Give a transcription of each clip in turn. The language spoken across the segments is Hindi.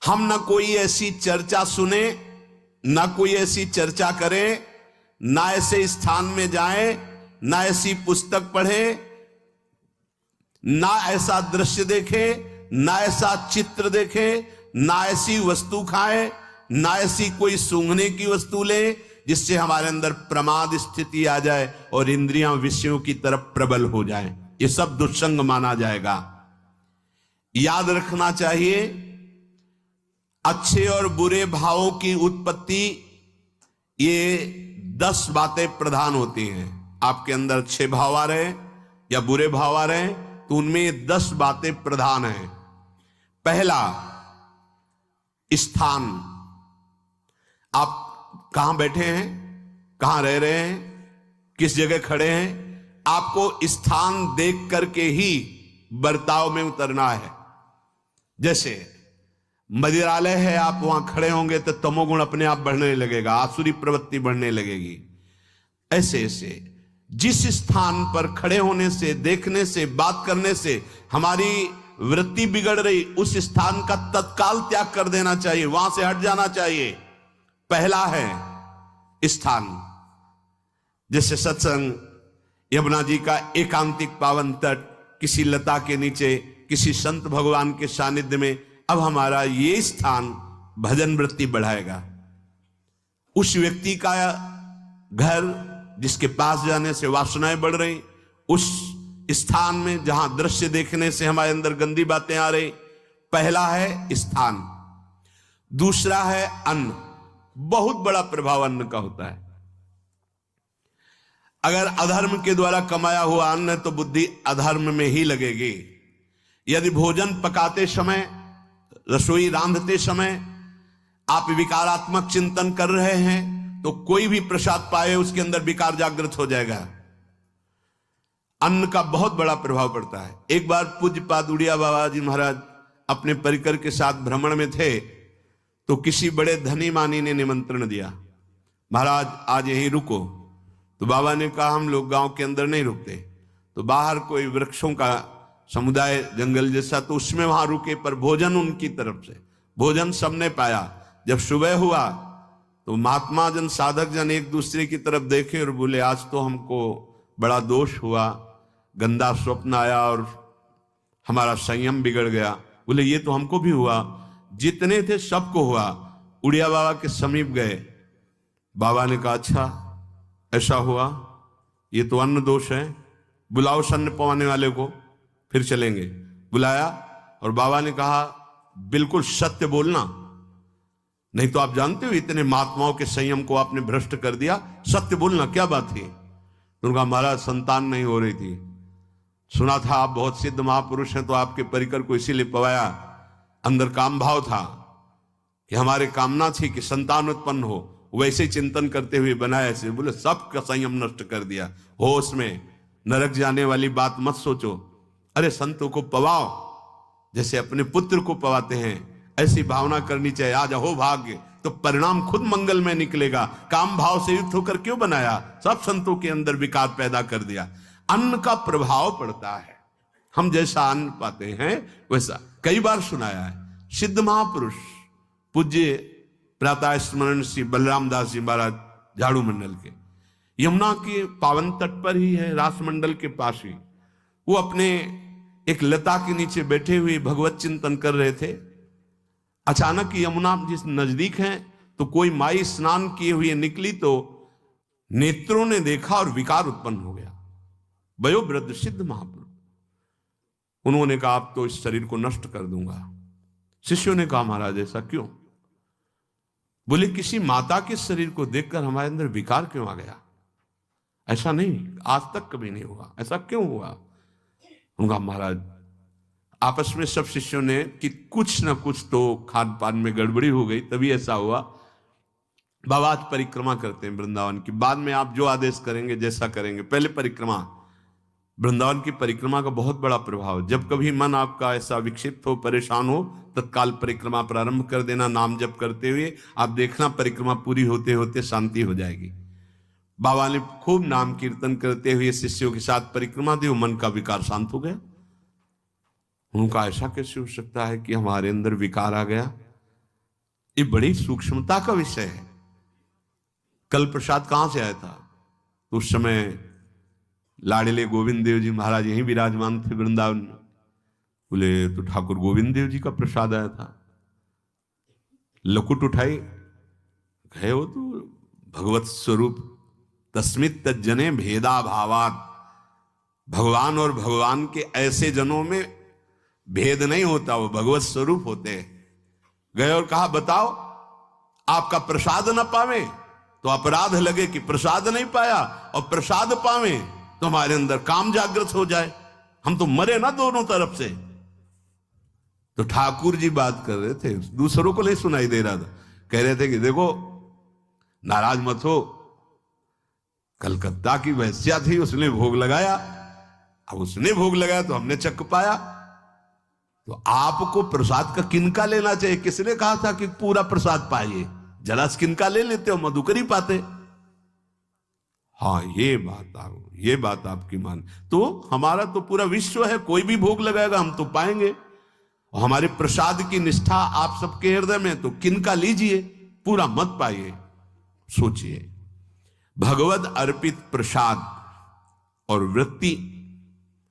हम न कोई ऐसी चर्चा सुने, ना कोई ऐसी चर्चा करें, ना ऐसे स्थान में जाएं, ना ऐसी पुस्तक पढ़ें, ना ऐसा दृश्य देखें, ना ऐसा चित्र देखें, ना ऐसी वस्तु खाएं, ना ऐसी कोई सूंघने की वस्तु लें जिससे हमारे अंदर प्रमाद स्थिति आ जाए और इंद्रियां विषयों की तरफ प्रबल हो जाएं। ये सब दुस्संग माना जाएगा। याद रखना चाहिए, अच्छे और बुरे भावों की उत्पत्ति, ये 10 बातें प्रधान होती हैं। आपके अंदर अच्छे भाव आ रहे या बुरे भाव आ रहे तो उनमें 10 बातें प्रधान हैं। पहला, स्थान। आप कहां बैठे हैं, कहां रह रहे हैं, किस जगह खड़े हैं, आपको स्थान देख करके ही बर्ताव में उतरना है। जैसे मंदिरालय है, आप वहां खड़े होंगे तो तमोगुण अपने आप बढ़ने लगेगा, आसुरी प्रवृत्ति बढ़ने लगेगी। ऐसे ऐसे जिस स्थान पर खड़े होने से, देखने से, बात करने से हमारी वृत्ति बिगड़ रही, उस स्थान का तत्काल त्याग कर देना चाहिए, वहां से हट जाना चाहिए। पहला है स्थान। जैसे सत्संग, यमुना जी का एकांतिक पावन तट, किसी लता के नीचे, किसी संत भगवान के सानिध्य में, अब हमारा ये स्थान भजन वृत्ति बढ़ाएगा। उस व्यक्ति का घर जिसके पास जाने से वासनाएं बढ़ रही, उस स्थान में जहां दृश्य देखने से हमारे अंदर गंदी बातें आ रही, पहला है स्थान। दूसरा है अन्न। बहुत बड़ा प्रभाव अन्न का होता है। अगर अधर्म के द्वारा कमाया हुआ अन्न है तो बुद्धि अधर्म में ही लगेगी। यदि भोजन पकाते समय, रसोई रांधते समय आप विकारात्मक चिंतन कर रहे हैं तो कोई भी प्रसाद पाए उसके अंदर विकार जागृत हो जाएगा। अन्न का बहुत बड़ा प्रभाव पड़ता है। एक बार पूज्यपाद उड़िया बाबा जी महाराज अपने परिकर के साथ भ्रमण में थे तो किसी बड़े धनी मानी ने निमंत्रण दिया, महाराज आज यहीं रुको। तो बाबा ने कहा हम लोग गांव के अंदर नहीं रुकते, तो बाहर कोई वृक्षों का समुदाय, जंगल जैसा, तो उसमें वहां रुके, पर भोजन उनकी तरफ से, भोजन सबने पाया। जब सुबह हुआ तो महात्मा जन, साधक जन एक दूसरे की तरफ देखे और बोले आज तो हमको बड़ा दोष हुआ, गंदा स्वप्न आया और हमारा संयम बिगड़ गया। बोले ये तो हमको भी हुआ, जितने थे सबको हुआ। उड़िया बाबा के समीप गए, बाबा ने कहा अच्छा ऐसा हुआ, ये तो अन्न दोष है, बुलाओ सन्न पवाने वाले को, फिर चलेंगे। बुलाया और बाबा ने कहा बिल्कुल सत्य बोलना, नहीं तो आप जानते हो इतने महात्माओं के संयम को आपने भ्रष्ट कर दिया, सत्य बोलना क्या बात थी। तो उनका महाराज संतान नहीं हो रही थी, सुना था आप बहुत सिद्ध महापुरुष हैं तो आपके परिकर को इसीलिए पवाया, अंदर काम भाव था कि हमारे कामना थी कि संतान उत्पन्न हो, वैसे ही चिंतन करते हुए बनाया ऐसे। बोले सबका संयम नष्ट कर दिया, होश में, नरक जाने वाली बात मत सोचो। अरे संतों को पवाओ जैसे अपने पुत्र को पवाते हैं, ऐसी भावना करनी चाहिए। आज हो भाग्य तो परिणाम खुद मंगल में निकलेगा। काम भाव से युक्त होकर क्यों बनाया, सब संतों के अंदर विकार पैदा कर दिया। अन्न का प्रभाव पड़ता है, हम जैसा अन्न पाते हैं वैसा। कई बार सुनाया है, सिद्ध महापुरुष पूज्य प्रातः स्मरण श्री बलराम दास जी महाराज झाड़ू मंडल के, यमुना के पावन तट पर ही है, रासमंडल के पास ही, वो अपने एक लता के नीचे बैठे हुए भगवत चिंतन कर रहे थे। अचानक यमुना जिस नजदीक है तो कोई माई स्नान किए हुए निकली तो नेत्रों ने देखा और विकार उत्पन्न हो गया। वयोवृद्ध सिद्ध महापुरुष, उन्होंने कहा आप तो इस शरीर को नष्ट कर दूंगा। शिष्यों ने कहा महाराज ऐसा क्यों? बोले किसी माता के शरीर को देखकर हमारे अंदर विकार क्यों आ गया? ऐसा नहीं, आज तक कभी नहीं हुआ, ऐसा क्यों हुआ? उनका महाराज आपस में सब शिष्यों ने कि कुछ ना कुछ तो खान पान में गड़बड़ी हो गई तभी ऐसा हुआ। बाबा आज परिक्रमा करते हैं वृंदावन की, बाद में आप जो आदेश करेंगे जैसा करेंगे, पहले परिक्रमा। वृंदावन की परिक्रमा का बहुत बड़ा प्रभाव, जब कभी मन आपका ऐसा विक्षिप्त हो, परेशान हो, तत्काल परिक्रमा प्रारंभ कर देना, नाम जप करते हुए। आप देखना परिक्रमा पूरी होते होते शांति हो जाएगी। बाबा ने खूब नाम कीर्तन करते हुए शिष्यों के साथ परिक्रमा दी, मन का विकार शांत हो गया। उनका ऐसा कैसे हो सकता है कि हमारे अंदर विकार आ गया? ये बड़ी सूक्ष्मता का विषय है। कल प्रसाद कहां से आया था? तो उस समय लाडले गोविंद देव जी महाराज यहीं विराजमान थे वृंदावन में। बोले तो ठाकुर गोविंद देव जी का प्रसाद आया था। लकुट उठाई, गए हो तो भगवत स्वरूप तस्मित तज्जने भेदा भावात। भगवान और भगवान के ऐसे जनों में भेद नहीं होता, वो भगवत स्वरूप होते हैं। गए और कहा बताओ, आपका प्रसाद न पावे तो अपराध लगे कि प्रसाद नहीं पाया, और प्रसाद पावे तो हमारे अंदर काम जागृत हो जाए, हम तो मरे ना दोनों तरफ से। तो ठाकुर जी बात कर रहे थे, दूसरों को नहीं सुनाई दे रहा था। कह रहे थे कि देखो नाराज मत हो, कलकत्ता की वैश्या थी, उसने भोग लगाया, अब उसने भोग लगाया तो हमने चख पाया, तो आपको प्रसाद का किनका लेना चाहिए? किसने कहा था कि पूरा प्रसाद पाइए? जरा किनका ले लेते हो, मधुकर ही पाते। हाँ ये बात आपकी मान, तो हमारा तो पूरा विश्व है, कोई भी भोग लगाएगा हम तो पाएंगे। और हमारे प्रसाद की निष्ठा आप सबके हृदय में, तो किनका लीजिए, पूरा मत पाइए। सोचिए, भगवद अर्पित प्रसाद और वृत्ति,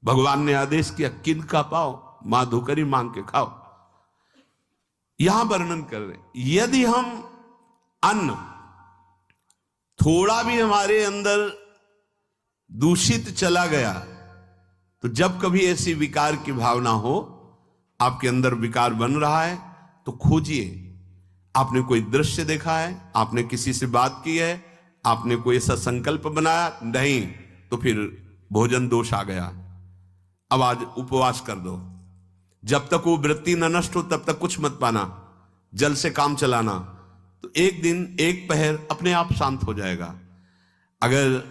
भगवान ने आदेश किया किनका पाओ, माधुकरी मांग के खाओ। यहां वर्णन कर रहे, यदि हम अन्न थोड़ा भी हमारे अंदर दूषित चला गया, तो जब कभी ऐसी विकार की भावना हो, आपके अंदर विकार बन रहा है, तो खोजिए। आपने कोई दृश्य देखा है, आपने किसी से बात की है, आपने कोई ऐसा संकल्प बनाया, नहीं, तो फिर भोजन दोष आ गया। अब आज उपवास कर दो, जब तक वो वृत्ति न नष्ट हो तब तक कुछ मत पाना, जल से काम चलाना, तो एक दिन एक पहर अपने आप शांत हो जाएगा। अगर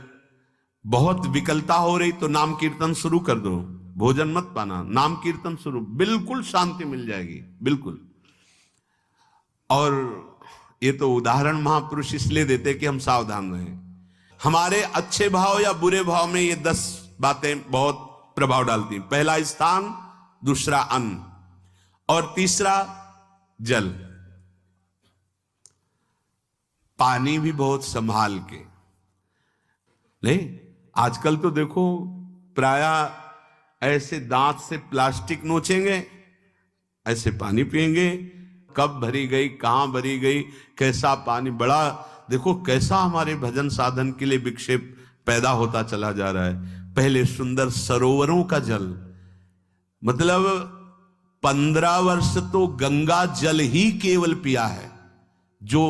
बहुत विकलता हो रही तो नाम कीर्तन शुरू कर दो, भोजन मत पाना, नाम कीर्तन शुरू, बिल्कुल शांति मिल जाएगी, बिल्कुल। और ये तो उदाहरण महापुरुष इसलिए देते कि हम सावधान रहें। हमारे अच्छे भाव या बुरे भाव में ये 10 बातें बहुत प्रभाव डालती हैं। पहला स्थान, दूसरा अन्न, और तीसरा जल। पानी भी बहुत संभाल के। नहीं, आजकल तो देखो प्रायः ऐसे दांत से प्लास्टिक नोचेंगे, ऐसे पानी पिएंगे, कब भरी गई, कहां भरी गई, कैसा पानी। बड़ा देखो कैसा हमारे भजन साधन के लिए विक्षेप पैदा होता चला जा रहा है। पहले सुंदर सरोवरों का जल, मतलब 15 वर्ष तो गंगा जल ही केवल पिया है, जो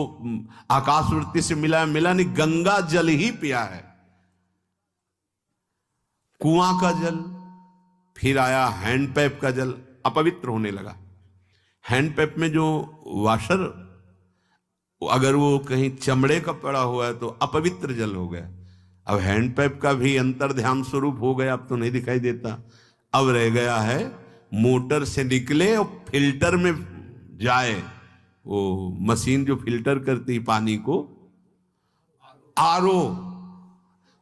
आकाशवृत्ति से मिला नहीं, गंगा जल ही पिया है। कुआं का जल, फिर आया हैंडपैप का जल, अपवित्र होने लगा। हैंडपैप में जो वाशर, अगर वो कहीं चमड़े का पड़ा हुआ है तो अपवित्र जल हो गया। अब हैंडपैप का भी अंतर ध्यान स्वरूप हो गया, अब तो नहीं दिखाई देता। अब रह गया है मोटर से निकले और फिल्टर में जाए, वो मशीन जो फिल्टर करती है पानी को, आरओ,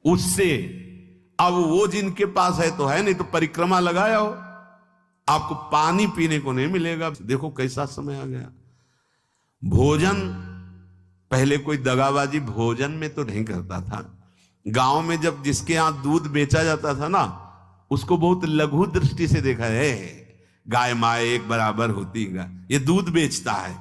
उससे। अब वो जिनके पास है तो है, नहीं तो परिक्रमा लगाया हो, आपको पानी पीने को नहीं मिलेगा। देखो कैसा समय आ गया। भोजन, पहले कोई दगाबाजी भोजन में तो नहीं करता था। गांव में जब जिसके यहां दूध बेचा जाता था ना, उसको बहुत लघु दृष्टि से देखा है, गाय माए एक बराबर होती है, ये दूध बेचता है।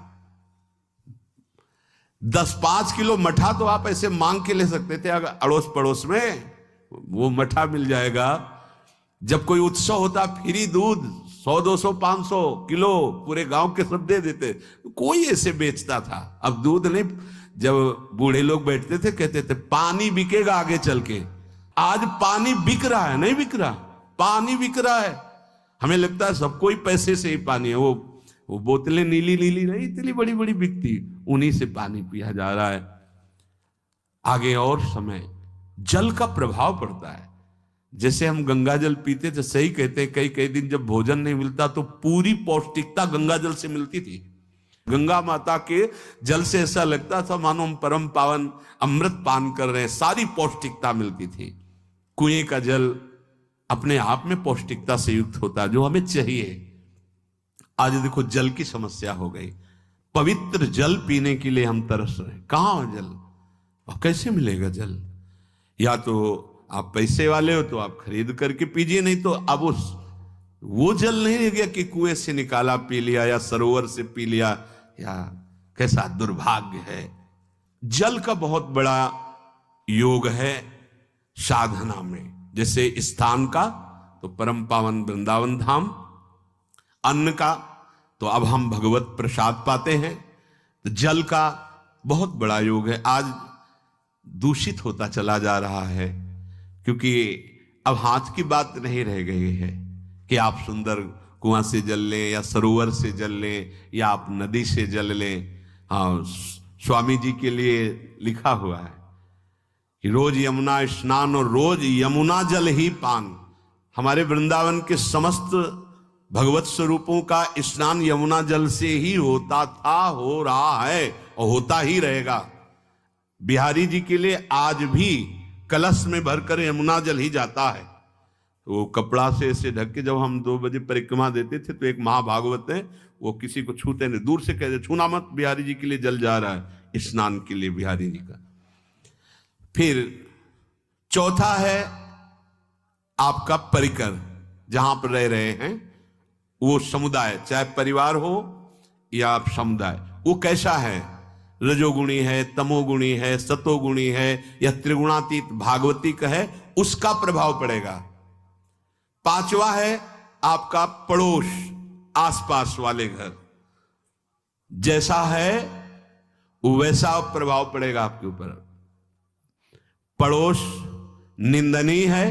10-5 किलो मठा तो आप ऐसे मांग के ले सकते थे, अगर अड़ोस पड़ोस में वो मठा मिल जाएगा। जब कोई उत्सव होता, फ्री दूध 100-200 500 किलो पूरे गांव के सब दे देते, कोई ऐसे बेचता था। अब दूध नहीं, जब बूढ़े लोग बैठते थे कहते थे पानी बिकेगा आगे चल के। आज पानी बिक रहा है, नहीं बिक रहा, पानी बिक रहा है। हमें लगता है सबको ही पैसे से ही पानी है। वो बोतलें नीली नीली नहीं, इतनी बड़ी बड़ी बिकती, उन्हीं से पानी पिया जा रहा है। आगे और समय जल का प्रभाव पड़ता है। जैसे हम गंगा जल पीते थे, सही कहते हैं, कई दिन जब भोजन नहीं मिलता तो पूरी पौष्टिकता गंगा जल से मिलती थी। गंगा माता के जल से ऐसा लगता था मानो हम परम पावन अमृत पान कर रहे हैं, सारी पौष्टिकता मिलती थी। कुएं का जल अपने आप में पौष्टिकता से युक्त होता है, जो हमें चाहिए। आज देखो जल की समस्या हो गई। पवित्र जल पीने के लिए हम तरस रहे हैं। कहाँ हो जल और कैसे मिलेगा जल? या तो आप पैसे वाले हो तो आप खरीद करके पीजिए, नहीं तो अब वो जल नहीं रह गया कि कुएं से निकाला पी लिया या सरोवर से पी लिया। या कैसा दुर्भाग्य है। जल का बहुत बड़ा योग है साधना में। जैसे स्थान का तो परम पावन वृंदावन धाम, अन्न का तो अब हम भगवत प्रसाद पाते हैं, तो जल का बहुत बड़ा योग है। आज दूषित होता चला जा रहा है, क्योंकि अब हाथ की बात नहीं रह गई है कि आप सुंदर कुआं से जल लें या सरोवर से जल लें या आप नदी से जल लें। हाँ, स्वामी जी के लिए लिखा हुआ है कि रोज यमुना स्नान और रोज यमुना जल ही पान। हमारे वृंदावन के समस्त भगवत स्वरूपों का स्नान यमुना जल से ही होता था, हो रहा है और होता ही रहेगा। बिहारी जी के लिए आज भी कलश में भरकर यमुना जल ही जाता है। तो वो कपड़ा से ऐसे ढक के जब हम 2 बजे परिक्रमा देते थे तो एक महाभागवत है, वो किसी को छूते नहीं, दूर से कहते छूना मत, बिहारी जी के लिए जल जा रहा है स्नान के लिए बिहारी जी का। फिर चौथा है आपका परिकर, जहां पर रह रहे हैं वो समुदाय, चाहे परिवार हो या आप समुदाय, वो कैसा है? रजोगुणी है, तमोगुणी है, सतोगुणी है या त्रिगुणातीत भागवतिक है, उसका प्रभाव पड़ेगा। पांचवा है आपका पड़ोस, आसपास वाले घर, जैसा है वैसा प्रभाव पड़ेगा आपके ऊपर। पड़ोस निंदनीय है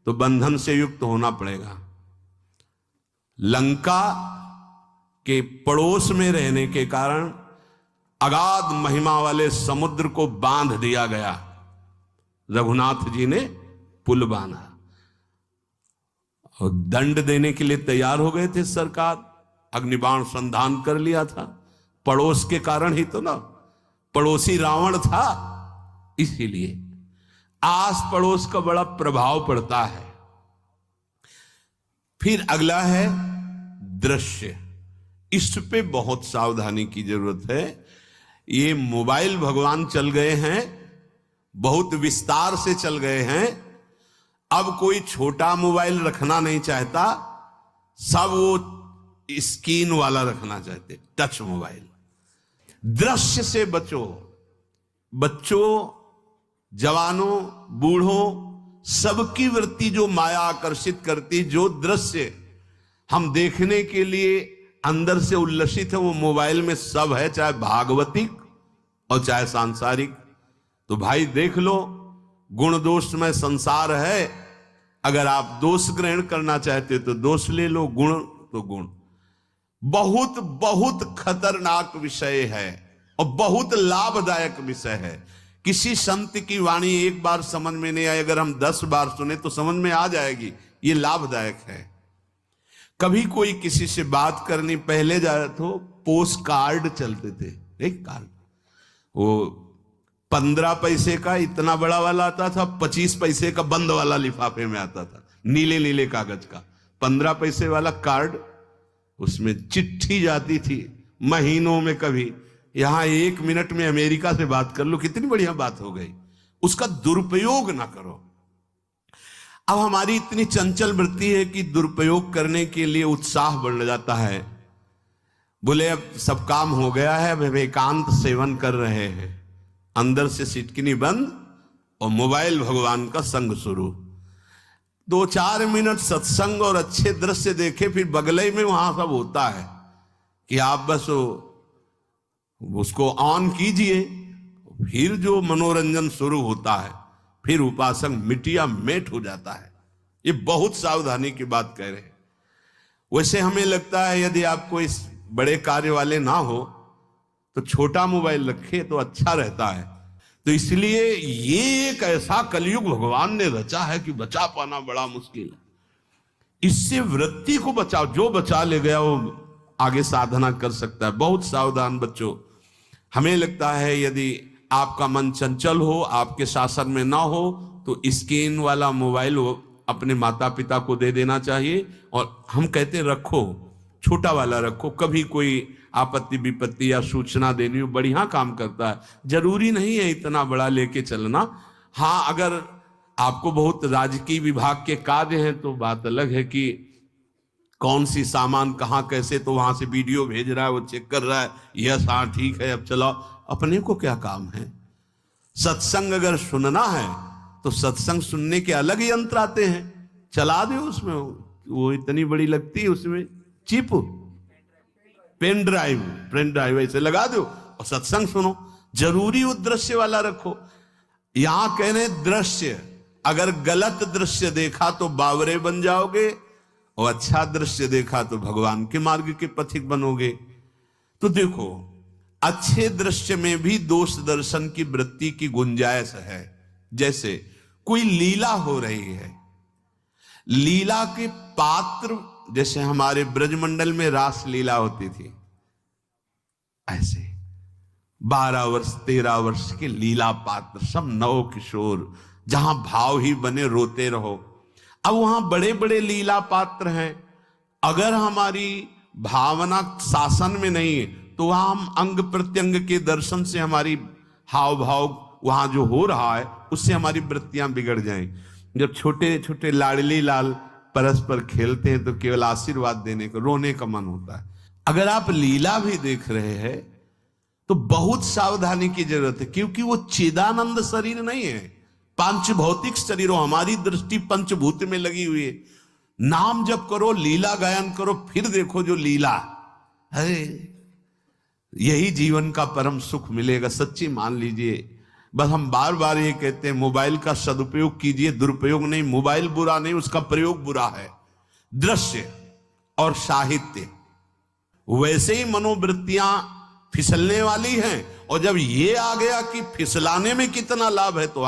तो बंधन से युक्त होना पड़ेगा। लंका के पड़ोस में रहने के कारण अगाध महिमा वाले समुद्र को बांध दिया गया। रघुनाथ जी ने पुल बांधा और दंड देने के लिए तैयार हो गए थे सरकार, अग्निबाण संधान कर लिया था। पड़ोस के कारण ही तो ना, पड़ोसी रावण था, इसीलिए आस पड़ोस का बड़ा प्रभाव पड़ता है। फिर अगला है दृश्य, इस पे बहुत सावधानी की जरूरत है। ये मोबाइल भगवान चल गए हैं, बहुत विस्तार से चल गए हैं। अब कोई छोटा मोबाइल रखना नहीं चाहता, सब वो स्क्रीन वाला रखना चाहते, टच मोबाइल। दृश्य से बचो, बच्चों, जवानों, बूढ़ों, सबकी वृत्ति जो माया आकर्षित करती, जो दृश्य हम देखने के लिए अंदर से उल्लसित है, वो मोबाइल में सब है, चाहे भागवतिक और चाहे सांसारिक। तो भाई देख लो, गुण दोष में संसार है। अगर आप दोष ग्रहण करना चाहते तो दोष ले लो, गुण तो गुण। बहुत बहुत खतरनाक विषय है और बहुत लाभदायक विषय है। किसी संत की वाणी एक बार समझ में नहीं आई, अगर हम 10 बार सुने तो समझ में आ जाएगी। ये लाभदायक है। कभी कोई किसी से बात करनी, पहले जाए तो पोस्ट कार्ड चलते थे, एक कार्ड, वो 15 पैसे का इतना बड़ा वाला आता था, 25 पैसे का बंद वाला लिफाफे में आता था, नीले नीले कागज का 15 पैसे वाला कार्ड। उसमें चिट्ठी जाती थी महीनों में। कभी यहां 1 मिनट में अमेरिका से बात कर लो, कितनी बढ़िया बात हो गई। उसका दुरुपयोग ना करो। अब हमारी इतनी चंचल वृत्ति है कि दुरुपयोग करने के लिए उत्साह बढ़ जाता है। बोले अब सब काम हो गया है, अब हम एकांत सेवन कर रहे हैं, अंदर से सिटकिनी बंद और मोबाइल भगवान का संग शुरू। 2-4 मिनट सत्संग और अच्छे दृश्य देखे, फिर बगले में वहां सब होता है कि आप बस उसको ऑन कीजिए, फिर जो मनोरंजन शुरू होता है, फिर उपासक मिटिया मेट हो जाता है। ये बहुत सावधानी की बात कह रहे हैं। वैसे हमें लगता है यदि आपको इस बड़े कार्य वाले ना हो तो छोटा मोबाइल रखे तो अच्छा रहता है। तो इसलिए ये एक ऐसा कलयुग भगवान ने रचा है कि बचा पाना बड़ा मुश्किल है। इससे वृत्ति को बचाओ, जो बचा ले गया वो आगे साधना कर सकता है। बहुत सावधान बच्चों। हमें लगता है यदि आपका मन चंचल हो, आपके शासन में ना हो, तो स्क्रीन वाला मोबाइल अपने माता पिता को दे देना चाहिए। और हम कहते रखो, छोटा वाला रखो। कभी कोई आपत्ति विपत्ति या सूचना देनी हो, बढ़िया काम करता है। जरूरी नहीं है इतना बड़ा लेके चलना। हाँ, अगर आपको बहुत राजकीय विभाग के कार्य हैं तो बात अलग है कि कौन सी सामान कहाँ कैसे, तो वहां से वीडियो भेज रहा है, वो चेक कर रहा है, यस हाँ ठीक है अब चलाओ। अपने को क्या काम है? सत्संग अगर सुनना है तो सत्संग सुनने के अलग यंत्र आते हैं, चला दो उसमें। वो इतनी बड़ी लगती है उसमें चिप, पेन ड्राइव ऐसे लगा दो और सत्संग सुनो। जरूरी वो दृश्य वाला रखो। यहां कह रहे दृश्य, अगर गलत दृश्य देखा तो बावरे बन जाओगे और अच्छा दृश्य देखा तो भगवान के मार्ग के पथिक बनोगे। तो देखो, अच्छे दृश्य में भी दोष दर्शन की वृत्ति की गुंजाइश है। जैसे कोई लीला हो रही है, लीला के पात्र, जैसे हमारे ब्रजमंडल में रास लीला होती थी, ऐसे 12 वर्ष 13 वर्ष के लीला पात्र, सब नव किशोर, जहां भाव ही बने रोते रहो। अब वहां बड़े बड़े लीला पात्र हैं, अगर हमारी भावना शासन में नहीं है तो वहां हम अंग प्रत्यंग के दर्शन से हमारी हाव भाव वहां जो हो रहा है उससे हमारी वृत्तियां बिगड़ जाएं। जब छोटे छोटे लाडली लाल परस्पर खेलते हैं तो केवल आशीर्वाद देने को, रोने का मन होता है। अगर आप लीला भी देख रहे हैं तो बहुत सावधानी की जरूरत है, क्योंकि वो चिदानंद शरीर नहीं है, पांच भौतिक शरीरों, हमारी दृष्टि पंचभूत में लगी हुई है। नाम जप करो, लीला गायन करो, फिर देखो जो लीला है, यही जीवन का परम सुख मिलेगा। सच्ची मान लीजिए। बस हम बार बार ये कहते हैं, मोबाइल का सदुपयोग कीजिए, दुरुपयोग नहीं। मोबाइल बुरा नहीं, उसका प्रयोग बुरा है। दृश्य और साहित्य, वैसे ही मनोवृत्तियां फिसलने वाली हैं, और जब ये आ गया कि फिसलाने में कितना लाभ है तो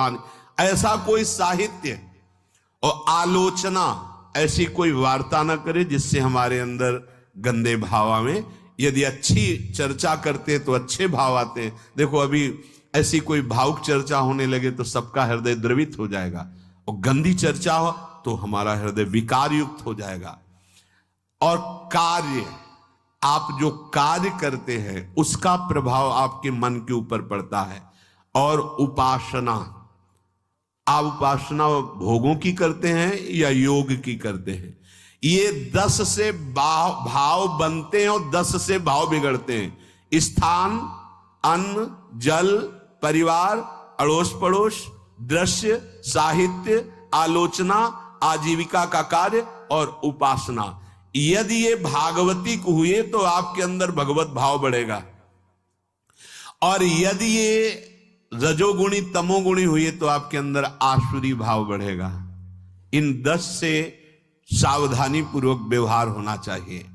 ऐसा कोई साहित्य और आलोचना, ऐसी कोई वार्ता ना करे जिससे हमारे अंदर गंदे भाव आवे। यदि अच्छी चर्चा करते तो अच्छे भाव आते हैं। देखो, अभी ऐसी कोई भावुक चर्चा होने लगे तो सबका हृदय द्रवित हो जाएगा, और गंदी चर्चा हो तो हमारा हृदय विकार युक्त हो जाएगा। और कार्य, आप जो कार्य करते हैं उसका प्रभाव आपके मन के ऊपर पड़ता है। और उपासना, आप उपासना भोगों की करते हैं या योग की करते हैं? ये 10 से भाव बनते हैं और 10 से भाव बिगड़ते हैं। स्थान, अन्न, जल, परिवार, अड़ोस पड़ोस, दृश्य, साहित्य, आलोचना, आजीविका का कार्य और उपासना। यदि ये भागवतिक हुए तो आपके अंदर भगवत भाव बढ़ेगा, और यदि ये रजोगुणी तमोगुणी हुई तो आपके अंदर आसुरी भाव बढ़ेगा। इन 10 से सावधानी पूर्वक व्यवहार होना चाहिए।